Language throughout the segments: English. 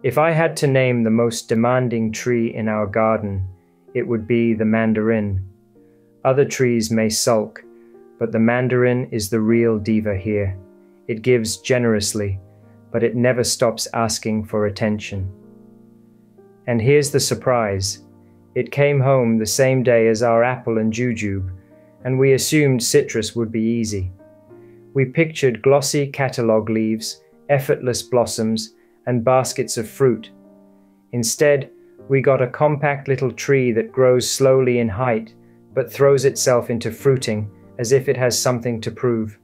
If I had to name the most demanding tree in our garden, it would be the mandarin. Other trees may sulk, but the mandarin is the real diva here. It gives generously, but it never stops asking for attention. And here's the surprise. It came home the same day as our apple and jujube, and we assumed citrus would be easy. We pictured glossy catalogue leaves, effortless blossoms, and baskets of fruit. Instead, we got a compact little tree that grows slowly in height, but throws itself into fruiting as if it has something to prove.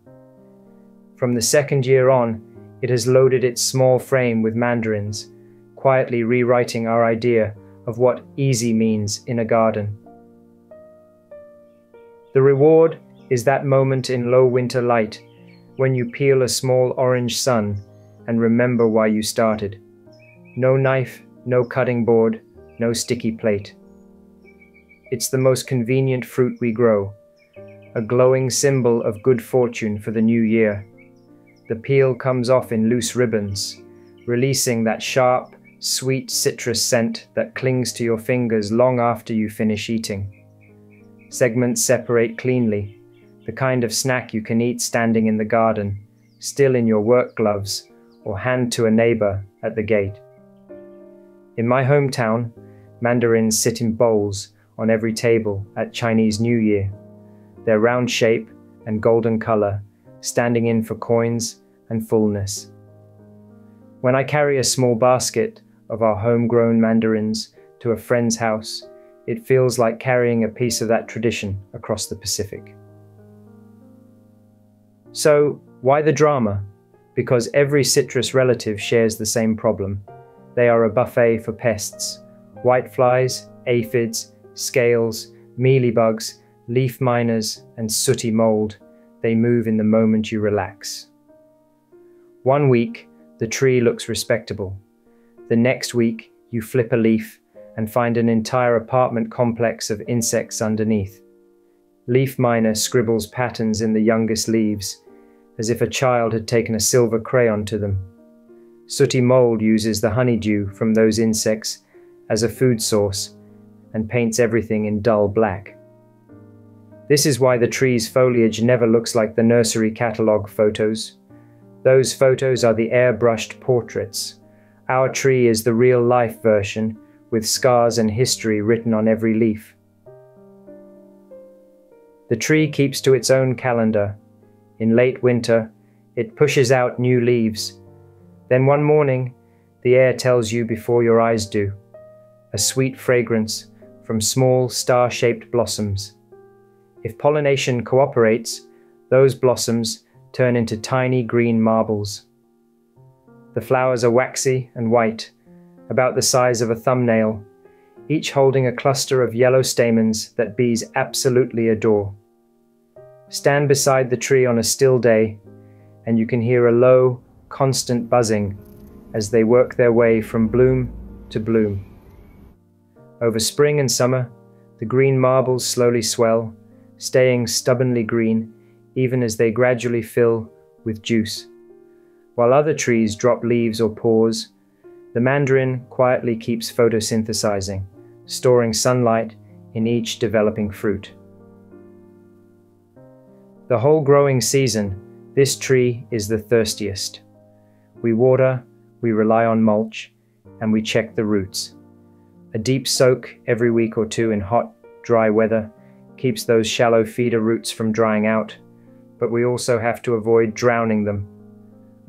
From the second year on, it has loaded its small frame with mandarins, quietly rewriting our idea of what easy means in a garden. The reward is that moment in low winter light when you peel a small orange sun and remember why you started. No knife, no cutting board, no sticky plate. It's the most convenient fruit we grow, a glowing symbol of good fortune for the new year. The peel comes off in loose ribbons, releasing that sharp, sweet citrus scent that clings to your fingers long after you finish eating. Segments separate cleanly, the kind of snack you can eat standing in the garden, still in your work gloves, or hand to a neighbor at the gate. In my hometown, mandarins sit in bowls on every table at Chinese New Year, their round shape and golden color standing in for coins and fullness. When I carry a small basket of our homegrown mandarins to a friend's house, it feels like carrying a piece of that tradition across the Pacific. So, why the drama? Because every citrus relative shares the same problem. They are a buffet for pests: whiteflies, aphids, scales, mealybugs, leaf miners, and sooty mold. They move in the moment you relax. One week, the tree looks respectable. The next week, you flip a leaf and find an entire apartment complex of insects underneath. Leaf miner scribbles patterns in the youngest leaves, as if a child had taken a silver crayon to them. Sooty mold uses the honeydew from those insects as a food source and paints everything in dull black. This is why the tree's foliage never looks like the nursery catalogue photos. Those photos are the airbrushed portraits. Our tree is the real-life version, with scars and history written on every leaf. The tree keeps to its own calendar. In late winter, it pushes out new leaves. Then one morning, the air tells you before your eyes do, a sweet fragrance from small star-shaped blossoms. If pollination cooperates, those blossoms turn into tiny green marbles. The flowers are waxy and white, about the size of a thumbnail, each holding a cluster of yellow stamens that bees absolutely adore. Stand beside the tree on a still day, and you can hear a low, constant buzzing as they work their way from bloom to bloom. Over spring and summer, the green marbles slowly swell, staying stubbornly green even as they gradually fill with juice. While other trees drop leaves or pause, the mandarin quietly keeps photosynthesizing, storing sunlight in each developing fruit. The whole growing season, this tree is the thirstiest. We water, we rely on mulch, and we check the roots. A deep soak every week or two in hot, dry weather keeps those shallow feeder roots from drying out, but we also have to avoid drowning them,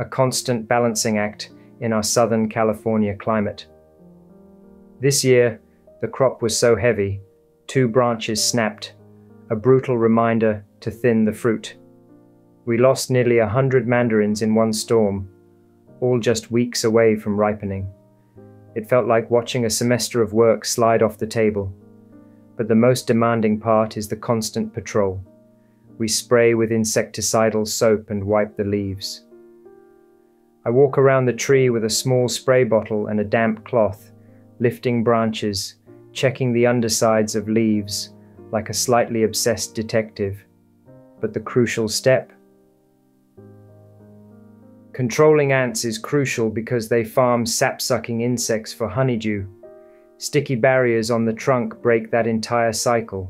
a constant balancing act in our Southern California climate. This year, the crop was so heavy, 2 branches snapped, a brutal reminder to thin the fruit. We lost nearly 100 mandarins in one storm, all just weeks away from ripening. It felt like watching a semester of work slide off the table. But the most demanding part is the constant patrol. We spray with insecticidal soap and wipe the leaves. I walk around the tree with a small spray bottle and a damp cloth, lifting branches, checking the undersides of leaves, like a slightly obsessed detective. But the crucial step? Controlling ants is crucial because they farm sap-sucking insects for honeydew. Sticky barriers on the trunk break that entire cycle.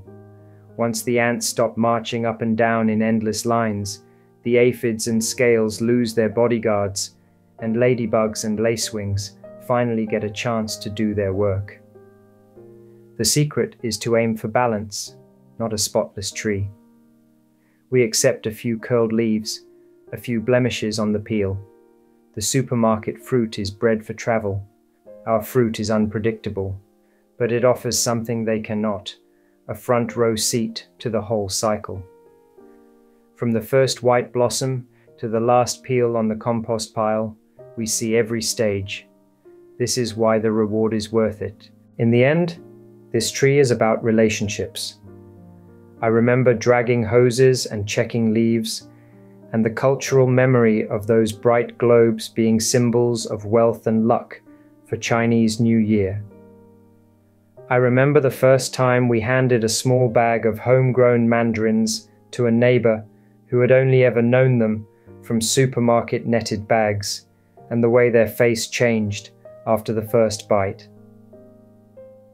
Once the ants stop marching up and down in endless lines, the aphids and scales lose their bodyguards, and ladybugs and lacewings finally get a chance to do their work. The secret is to aim for balance, not a spotless tree. We accept a few curled leaves, a few blemishes on the peel. The supermarket fruit is bred for travel. Our fruit is unpredictable, but it offers something they cannot, a front row seat to the whole cycle. From the first white blossom to the last peel on the compost pile, we see every stage. This is why the reward is worth it. In the end, this tree is about relationships. I remember dragging hoses and checking leaves, and the cultural memory of those bright globes being symbols of wealth and luck for Chinese New Year. I remember the first time we handed a small bag of homegrown mandarins to a neighbor who had only ever known them from supermarket netted bags, and the way their face changed after the first bite.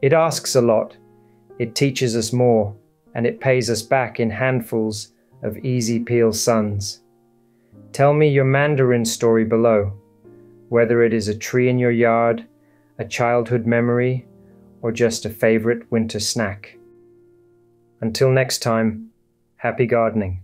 It asks a lot, it teaches us more, and it pays us back in handfuls of easy peel suns. Tell me your Mandarin story below, whether it is a tree in your yard, a childhood memory, or just a favorite winter snack. Until next time, happy gardening.